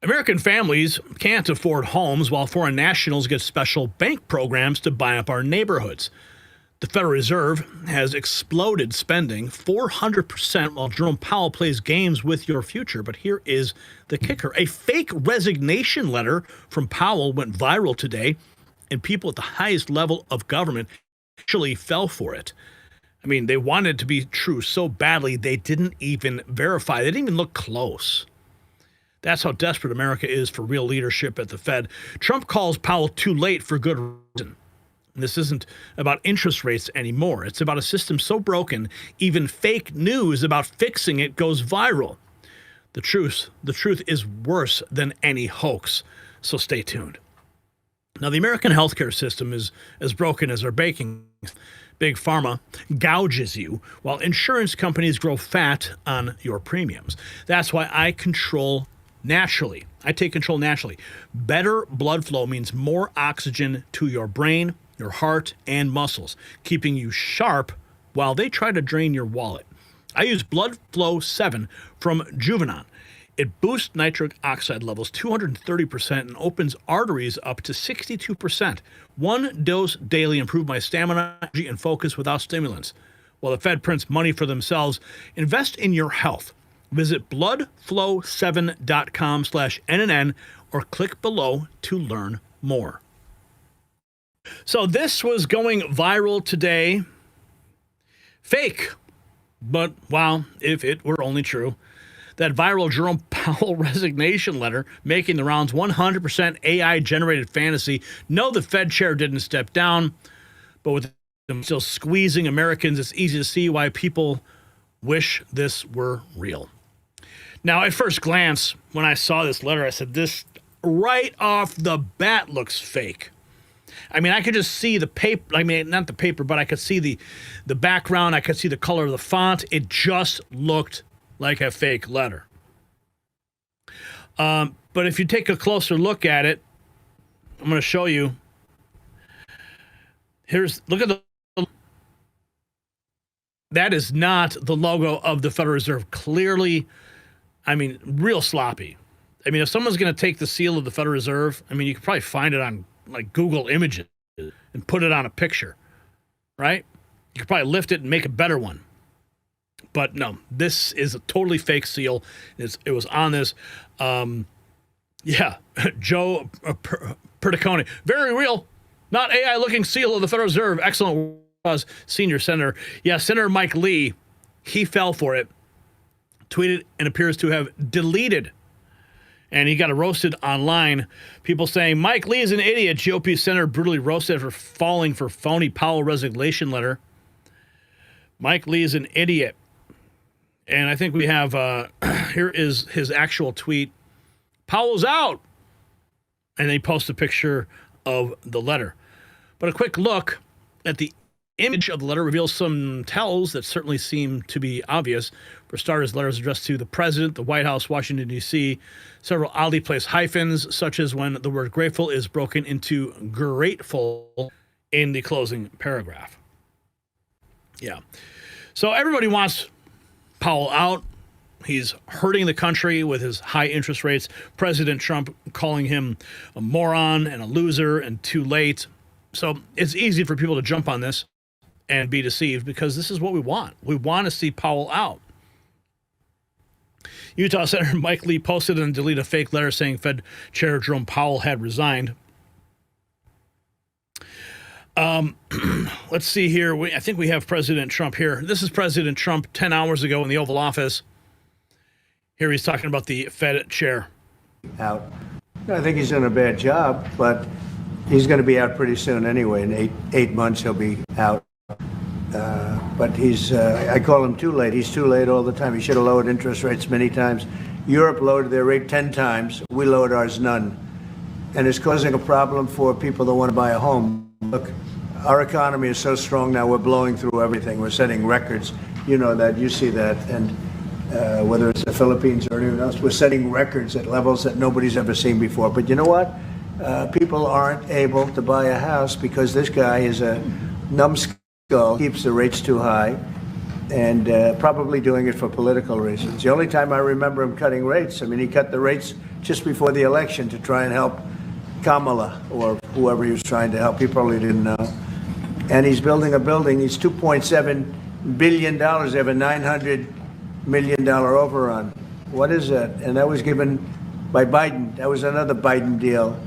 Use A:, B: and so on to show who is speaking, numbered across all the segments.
A: American families can't afford homes while foreign nationals get special bank programs to buy up our neighborhoods. The Federal Reserve has exploded spending 400% while Jerome Powell plays games with your future. But here is the kicker. A fake resignation letter from Powell went viral today, and people at the highest level of government actually fell for it. I mean, they wanted it to be true so badly, they didn't even verify. They didn't even look close. That's how desperate America is for real leadership at the Fed. Trump calls Powell too late for good reason. This isn't about interest rates anymore. It's about a system so broken, even fake news about fixing it goes viral. The truth is worse than any hoax. So stay tuned. Now, the American healthcare system is as broken as our baking. Big Pharma gouges you while insurance companies grow fat on your premiums. That's why I take control naturally. Better blood flow means more oxygen to your brain, your heart, and muscles, keeping you sharp while they try to drain your wallet. I use Blood Flow 7 from Juvenon. It boosts nitric oxide levels 230% and opens arteries up to 62%. One dose daily improved my stamina, energy, and focus without stimulants. While the Fed prints money for themselves, invest in your health. Visit bloodflow7.com/NNN or click below to learn more. So this was going viral today. Fake. But, wow, if it were only true. That viral Jerome Powell resignation letter making the rounds, 100% AI-generated fantasy. No, the Fed chair didn't step down, but with them still squeezing Americans, it's easy to see why people wish this were real. Now, at first glance, when I saw this letter, I said, this right off the bat looks fake. I mean, I could just see the paper. I mean, not the paper, but I could see the background. I could see the color of the font. It just looked like a fake letter. But if you take a closer look at it, I'm going to show you. Look at that is not the logo of the Federal Reserve. Clearly, I mean, real sloppy. I mean, if someone's going to take the seal of the Federal Reserve, I mean, you could probably find it on like Google Images and put it on a picture, right? You could probably lift it and make a better one. But no, this is a totally fake seal. It was on this. Joe Perticone, very real, not AI-looking seal of the Federal Reserve. Excellent, senior senator. Yeah, Senator Mike Lee, he fell for it, tweeted and appears to have deleted. And he got roasted online. People saying, Mike Lee is an idiot. GOP senator brutally roasted for falling for phony Powell resignation letter. Mike Lee is an idiot. And I think we have, here is his actual tweet. Powell's out. And they post a picture of the letter. But a quick look at the image of the letter reveals some tells that certainly seem to be obvious. For starters, letters addressed to the president, the White House, Washington, D.C., several oddly placed hyphens, such as when the word grateful is broken into grateful in the closing paragraph. Yeah. So everybody wants Powell out. He's hurting the country with his high interest rates. President Trump calling him a moron and a loser and too late. So it's easy for people to jump on this and be deceived because this is what we want. We want to see Powell out. Utah Senator Mike Lee posted and deleted a fake letter saying Fed Chair Jerome Powell had resigned. Let's see here. I think we have President Trump here. This is President Trump 10 hours ago in the Oval Office. Here he's talking about the Fed chair.
B: Out. I think he's done a bad job, but he's going to be out pretty soon anyway. In eight months, he'll be out. But I call him too late. He's too late all the time. He should have lowered interest rates many times. Europe lowered their rate 10 times. We lowered ours none. And it's causing a problem for people that want to buy a home. Look, our economy is so strong now, we're blowing through everything. We're setting records. You know that. You see that. And whether it's the Philippines or anyone else, we're setting records at levels that nobody's ever seen before. But you know what? People aren't able to buy a house because this guy is a numbskull. Keeps the rates too high, and probably doing it for political reasons. The only time I remember him cutting rates, I mean, he cut the rates just before the election to try and help Kamala or whoever he was trying to help. He probably didn't know. And he's building a building. He's $2.7 billion. They have a $900 million overrun. What is that? And that was given by Biden. That was another Biden deal.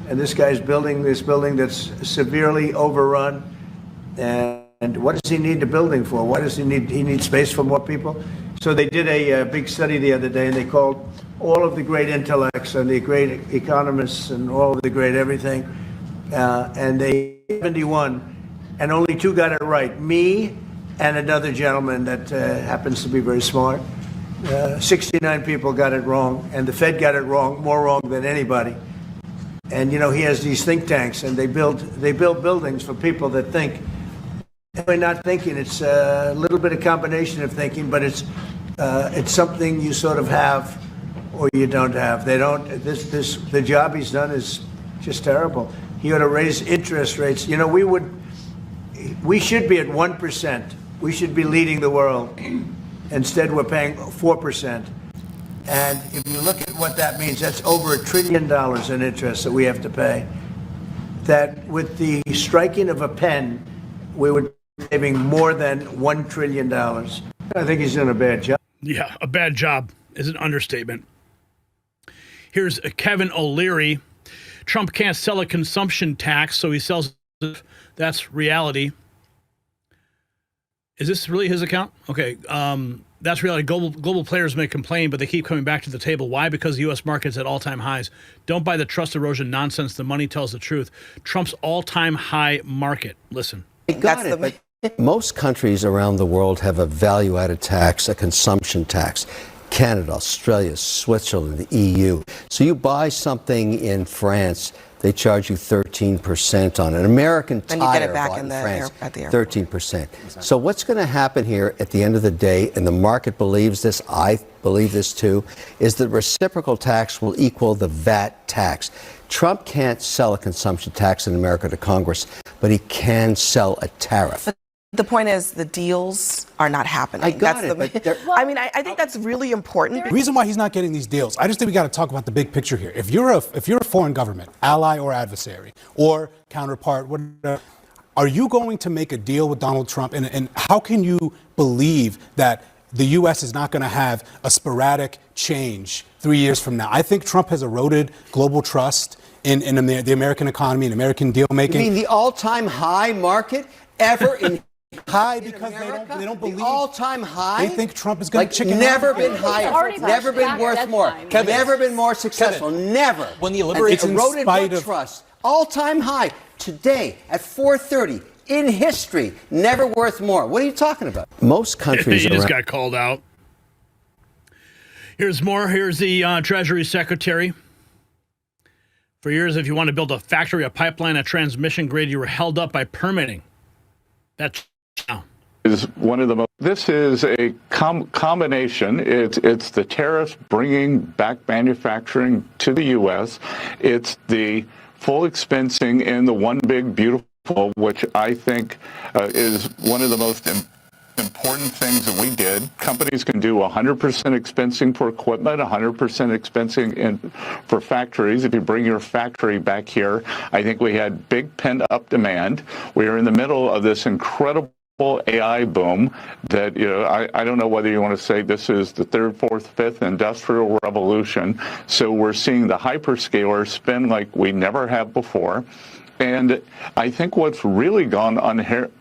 B: And this guy's building this building that's severely overrun. And what does he need the building for? Why does he need space for more people? So they did a big study the other day, and they called all of the great intellects and the great economists and all of the great everything. And they 71, and only 2 got it right. Me and another gentleman that happens to be very smart. 69 people got it wrong, and the Fed got it wrong, more wrong than anybody. And, you know, he has these think tanks, and they build buildings for people that think. They're not thinking. It's a little bit of combination of thinking, but it's something you sort of have or you don't have. They don't. The job he's done is just terrible. He ought to raise interest rates. You know, we should be at 1%. We should be leading the world. Instead, we're paying 4%. And if you look at what that means, that's over $1 trillion in interest that we have to pay. That with the striking of a pen, we would be saving more than $1 trillion. I think he's doing a bad job.
A: Yeah, a bad job is an understatement. Here's Kevin O'Leary. Trump can't sell a consumption tax, so he sells it. That's reality. Is this really his account? Okay, that's reality. Global players may complain, but they keep coming back to the table. Why? Because the U.S. market's at all-time highs. Don't buy the trust erosion nonsense. The money tells the truth. Trump's all-time high market. Listen.
C: But most countries around the world have a value-added tax, a consumption tax. Canada, Australia, Switzerland, the EU. So you buy something in France, they charge you 13% on it. American Tire,
D: and you get it back
C: bought
D: in the
C: France,
D: at the airport.
C: 13%. So what's going to happen here at the end of the day, and the market believes this, I believe this too, is that reciprocal tax will equal the VAT tax. Trump can't sell a consumption tax in America to Congress, but he can sell a tariff.
D: The point is, the deals are not happening.
C: I got
D: it.
C: But
D: I mean, I think that's really important.
E: The reason why he's not getting these deals, I just think we got to talk about the big picture here. If you're a foreign government, ally or adversary, or counterpart, whatever, are you going to make a deal with Donald Trump? And how can you believe that the U.S. is not going to have a sporadic change 3 years from now? I think Trump has eroded global trust in the American economy and American deal making.
C: You mean the all-time high market ever in
E: high because they don't believe
C: the all-time high.
E: They think Trump is going to chicken
C: never
E: out.
C: been higher, never been worth more, never been more successful, never.
E: When the
C: it's eroded book trust, all-time high today at 430 in history, never worth more. What are you talking about? Most countries
A: he just got called out. Here's more. Here's the Treasury Secretary. For years, if you want to build a factory, a pipeline, a transmission grid, you were held up by permitting. That's now.
F: Is one of the most. This is a combination. It's the tariffs bringing back manufacturing to the U.S. It's the full expensing in the one big beautiful, which I think is one of the most important things that we did. Companies can do 100% expensing for equipment, 100% expensing for factories. If you bring your factory back here, I think we had big pent-up demand. We are in the middle of this incredible AI boom that, you know, I don't know whether you want to say this is the third, fourth, fifth industrial revolution. So we're seeing the hyperscalers spend like we never have before. And I think what's really gone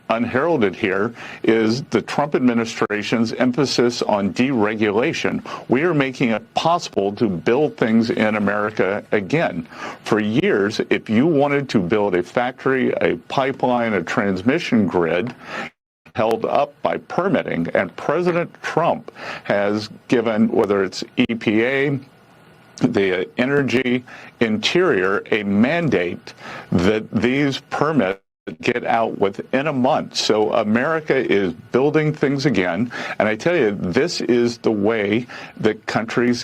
F: unheralded here is the Trump administration's emphasis on deregulation. We are making it possible to build things in America again. For years, if you wanted to build a factory, a pipeline, a transmission grid, held up by permitting, and President Trump has given, whether it's EPA, the Energy Interior, a mandate that these permits get out within a month. So America is building things again. And I tell you, this is the way that countries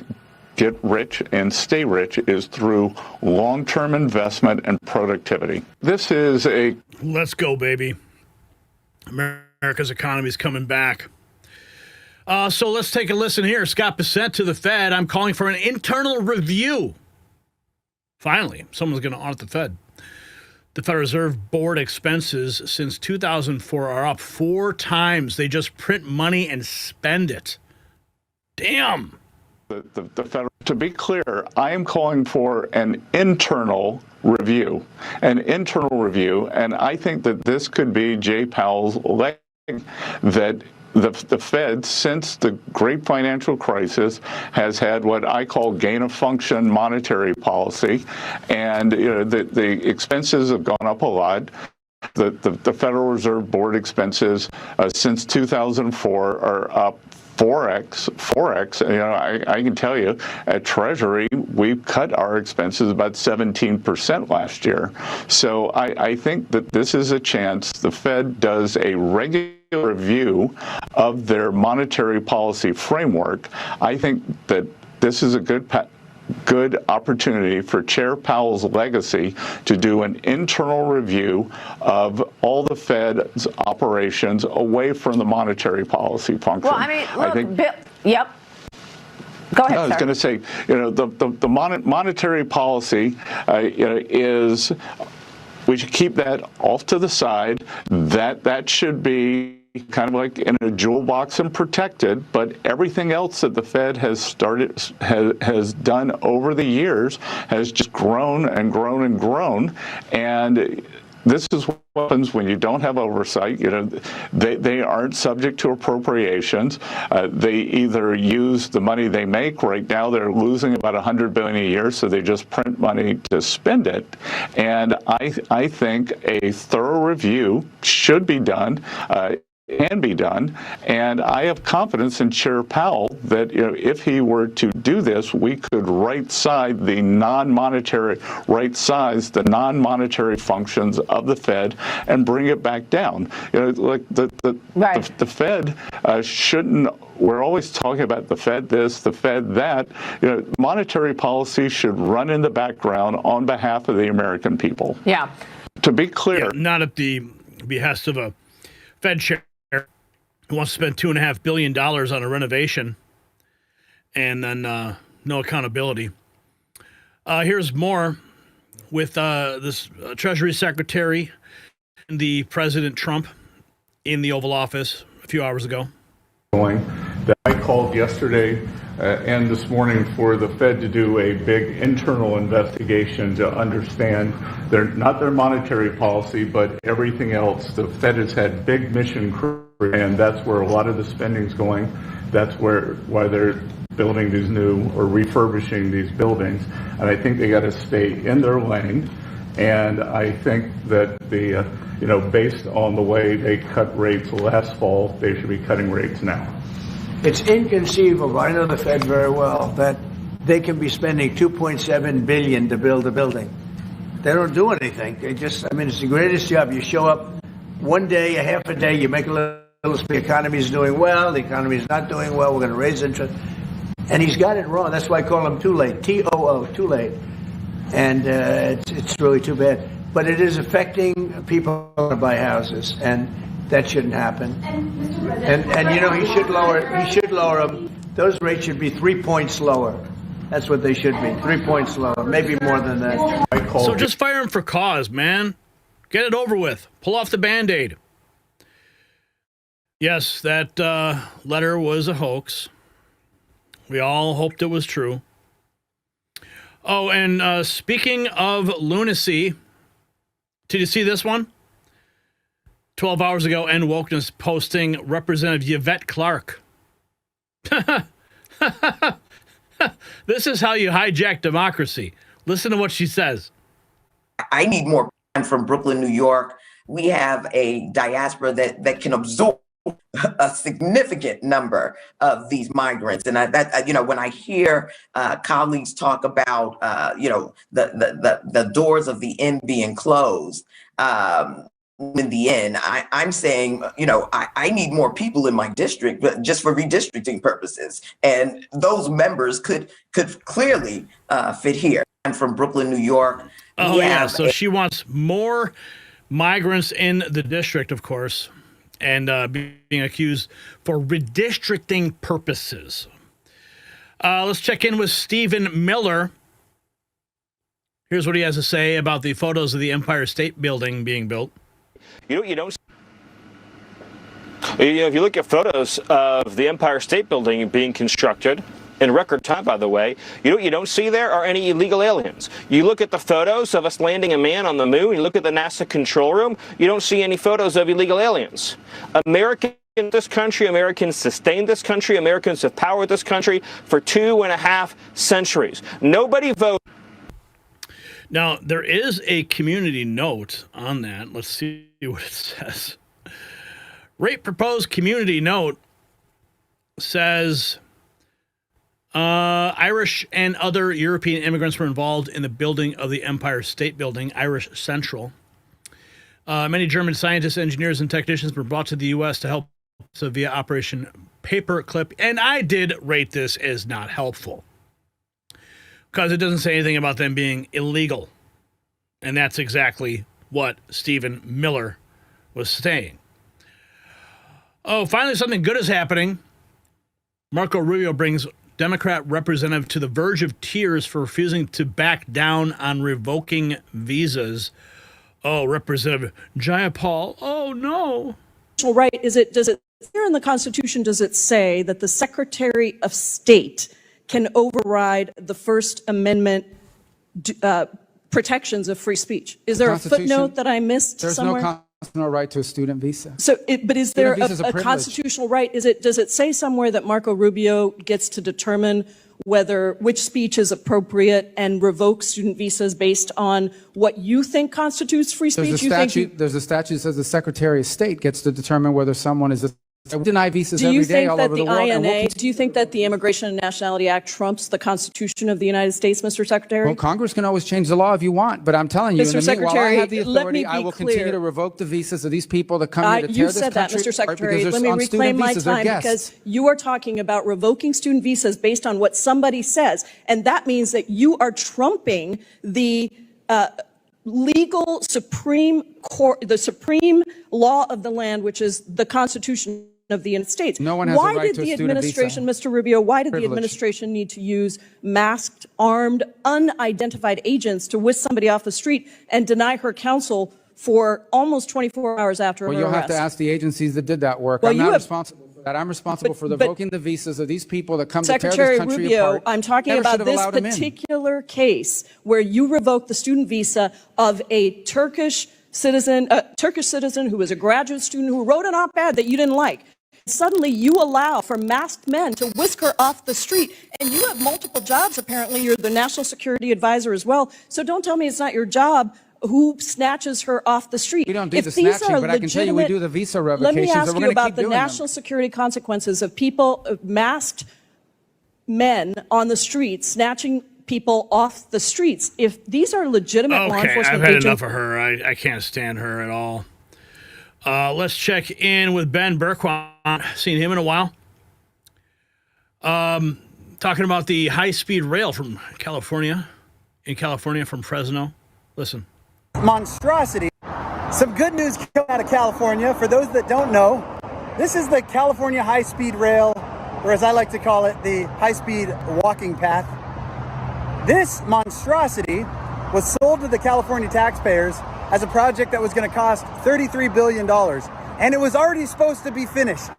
F: get rich and stay rich, is through long-term investment and productivity. This is a...
A: Let's go, baby. America's economy is coming back. So let's take a listen here. Scott Bissett to the Fed. I'm calling for an internal review Finally, someone's going to audit the Fed. The Federal Reserve Board expenses since 2004 are up 4 times. They just print money and spend it. Damn.
F: The federal, to be clear, I am calling for an internal review, and I think that this could be Jay Powell's leg, that the Fed, since the great financial crisis, has had what I call gain-of-function monetary policy, and the expenses have gone up a lot. The Federal Reserve Board expenses since 2004 are up 4x. I can tell you, at Treasury, we've cut our expenses about 17% last year. So I think that this is a chance the Fed does a regular review of their monetary policy framework. I think that this is a good opportunity for Chair Powell's legacy to do an internal review of all the Fed's operations away from the monetary policy function.
G: Well, I mean, look, Bill, yep. Go ahead,
F: I was going to say, the monetary policy, is, we should keep that off to the side. That should be kind of like in a jewel box and protected, but everything else that the Fed has done over the years has just grown and grown and grown. And this is what happens when you don't have oversight. They aren't subject to appropriations. They either use the money they make. Right now, they're losing about $100 billion a year, so they just print money to spend it. And I think a thorough review should be done. Can be done, and I have confidence in Chair Powell that if he were to do this, we could right-size the non-monetary functions of the Fed and bring it back down. Like the Fed shouldn't. We're always talking about the Fed this, the Fed that. Monetary policy should run in the background on behalf of the American people.
G: Yeah.
F: To be clear,
A: not at the behest of a Fed chair who wants to spend $2.5 billion on a renovation and then no accountability. Here's more with this Treasury Secretary and the President Trump in the Oval Office a few hours ago.
F: That I called yesterday and this morning for the Fed to do a big internal investigation to understand not their monetary policy, but everything else. The Fed has had big mission creep, and that's where a lot of the spending's going. That's why they're building these new or refurbishing these buildings. And I think they got to stay in their lane. And I think that based on the way they cut rates last fall, they should be cutting rates now.
B: It's inconceivable, I know the Fed very well, that they can be spending $2.7 billion to build a building. They don't do anything. It's the greatest job. You show up one day, a half a day, you make a little, the economy's doing well, the economy's not doing well, we're going to raise interest. And he's got it wrong. That's why I call him too late, T-O-O, too late. And it's really too bad. But it is affecting people who buy houses, and that shouldn't happen. And he should lower them. Those rates should be 3 points lower. That's what they should be, 3 points lower, maybe more than that.
A: So just fire him for cause, man. Get it over with. Pull off the Band-Aid. Yes, that letter was a hoax. We all hoped it was true. Oh, and speaking of lunacy, did you see this one? 12 hours ago, End Wokeness posting Representative Yvette Clarke. This is how you hijack democracy. Listen to what she says.
H: I need more from Brooklyn, New York. We have a diaspora that can absorb a significant number of these migrants. And when I hear colleagues talk about, the doors of the inn being closed, in the end, I'm saying, I need more people in my district, but just for redistricting purposes. And those members could clearly fit here. I'm from Brooklyn, New York.
A: Oh, yeah. So she wants more migrants in the district, of course, and being accused for redistricting purposes. Let's check in with Stephen Miller. Here's what he has to say about the photos of the Empire State Building being built.
I: You don't. If you look at photos of the Empire State Building being constructed in record time, by the way, you don't see there are any illegal aliens. You look at the photos of us landing a man on the moon. You look at the NASA control room. You don't see any photos of illegal aliens. Americans in this country, Americans sustained this country. Americans have powered this country for 2.5 centuries. Nobody voted.
A: Now, there is a community note on that. Let's see what it says. Rate proposed community note says Irish and other European immigrants were involved in the building of the Empire State Building, Irish Central. Many German scientists, engineers, and technicians were brought to the U.S. to help via Operation Paperclip, and I did rate this as not helpful, because it doesn't say anything about them being illegal. And that's exactly what Stephen Miller was saying. Oh, finally something good is happening. Marco Rubio brings Democrat representative to the verge of tears for refusing to back down on revoking visas. Oh, Representative Jayapal. Oh, no.
J: Right. Does it here in the Constitution, does it say that the Secretary of State can override the First Amendment protections of free speech? Is there a footnote that I missed somewhere?
K: There's no constitutional right to a student visa.
J: So, but is there a constitutional right? Does it say somewhere that Marco Rubio gets to determine which speech is appropriate and revoke student visas based on what you think constitutes free speech?
K: There's a statute that says the Secretary of State gets to determine whether someone is we deny visas every day all over the world.
J: Do you think that the Immigration and Nationality Act trumps the Constitution of the United States, Mr. Secretary?
K: Well, Congress can always change the law if you want, but I'm telling you,
J: Mr.
K: while I have the
J: Secretary,
K: authority, I will continue to revoke the visas of these people that come here to tear
J: You
K: this
J: said that,
K: country
J: Mr. Secretary.
K: apart,
J: Let me reclaim my time, because you are talking about revoking student visas based on what somebody says, and that means that you are trumping the legal Supreme Court, the supreme law of the land, which is the Constitution of the United States.
K: No one has
J: why
K: a right
J: did
K: to a
J: the
K: student
J: administration,
K: visa.
J: Mr. Rubio, why did
K: Privilege.
J: the administration need to use masked, armed, unidentified agents to whisk somebody off the street and deny her counsel for almost 24 hours after her arrest?
K: Well, you'll have to ask the agencies that did that work.
J: Well,
K: I'm not responsible for that. I'm responsible for revoking the visas of these people that come to tear
J: Secretary
K: this country
J: Rubio,
K: apart.
J: I'm talking
K: Never
J: about
K: should have
J: this
K: allowed them in.
J: particular case where you revoked the student visa of a Turkish citizen who was a graduate student who wrote an op-ed that you didn't like. Suddenly you allow for masked men to whisk her off the street, and you have multiple jobs. Apparently you're the national security advisor as well, so don't tell me it's not your job who snatches her off the street.
K: We don't do the snatching, but I can tell you we do the visa revocations.
J: Let me ask
K: and we're
J: you
K: gonna
J: about
K: keep
J: the
K: doing
J: national security consequences of people, masked men on the streets snatching people off the streets. If these are legitimate law enforcement
A: I've had
J: agents,
A: enough of her. I can't stand her at all. Let's check in with Ben Berquan. Seen him in a while. Talking about the high-speed rail from California, from Fresno. Listen.
L: Monstrosity. Some good news coming out of California. For those that don't know, this is the California high-speed rail, or as I like to call it, the high-speed walking path. This monstrosity was sold to the California taxpayers as a project that was going to cost $33 billion. And it was already supposed to be finished.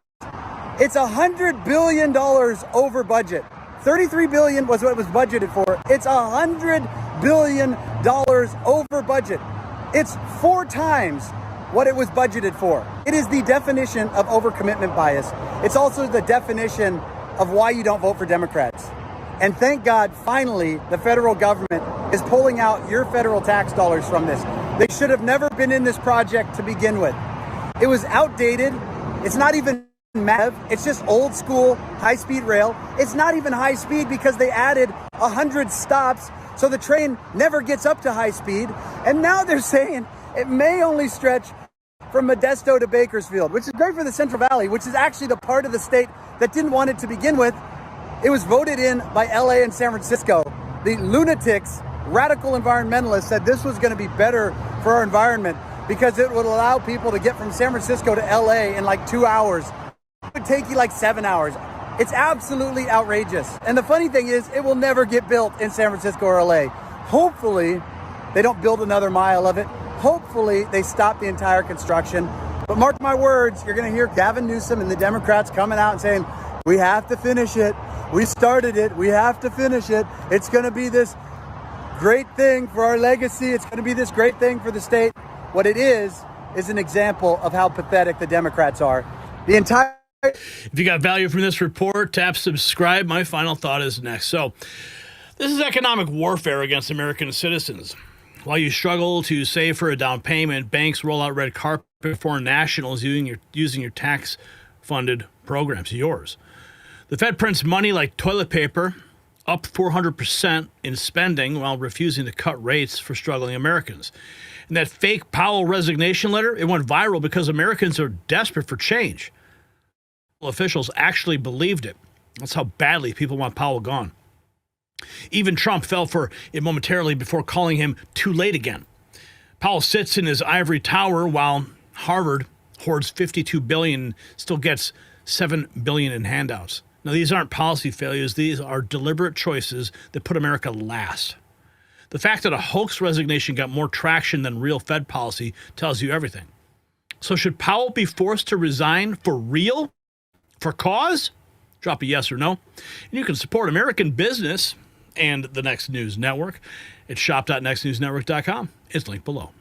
L: It's $100 billion over budget. $33 billion was what it was budgeted for. It's $100 billion over budget. It's 4 times what it was budgeted for. It is the definition of overcommitment bias. It's also the definition of why you don't vote for Democrats. And thank God, finally, the federal government is pulling out your federal tax dollars from this. They should have never been in this project to begin with. It was outdated. It's not even MAV. It's just old school high-speed rail. It's not even high speed because they added 100 stops, so the train never gets up to high speed. And now they're saying it may only stretch from Modesto to Bakersfield, which is great for the Central Valley, which is actually the part of the state that didn't want it to begin with. It was voted in by LA and San Francisco. The lunatics, radical environmentalists, said this was going to be better for our environment because it would allow people to get from San Francisco to LA in like 2 hours. It would take you like 7 hours. It's absolutely outrageous. And the funny thing is, it will never get built in San Francisco or LA. Hopefully, They don't build another mile of it. Hopefully, they stop the entire construction. But mark my words, you're going to hear Gavin Newsom and the Democrats coming out and saying, we have to finish it. We started it. We have to finish it. It's going to be this great thing for our legacy. It's going to be this great thing for the state. What it is an example of how pathetic the Democrats are. The entire...
A: If you got value from this report, tap subscribe. My final thought is next. So, this is economic warfare against American citizens. While you struggle to save for a down payment, banks roll out red carpet for foreign nationals using your tax-funded programs, yours. The Fed prints money like toilet paper, up 400% in spending while refusing to cut rates for struggling Americans. And that fake Powell resignation letter, it went viral because Americans are desperate for change. Officials actually believed it. That's how badly people want Powell gone. Even Trump fell for it momentarily before calling him too late again. Powell sits in his ivory tower while Harvard hoards $52 billion, still gets $7 billion in handouts. Now, these aren't policy failures. These are deliberate choices that put America last. The fact that a hoax resignation got more traction than real Fed policy tells you everything. So should Powell be forced to resign for real? For cause? Drop a yes or no. And you can support American business and the Next News Network at shop.nextnewsnetwork.com. It's linked below.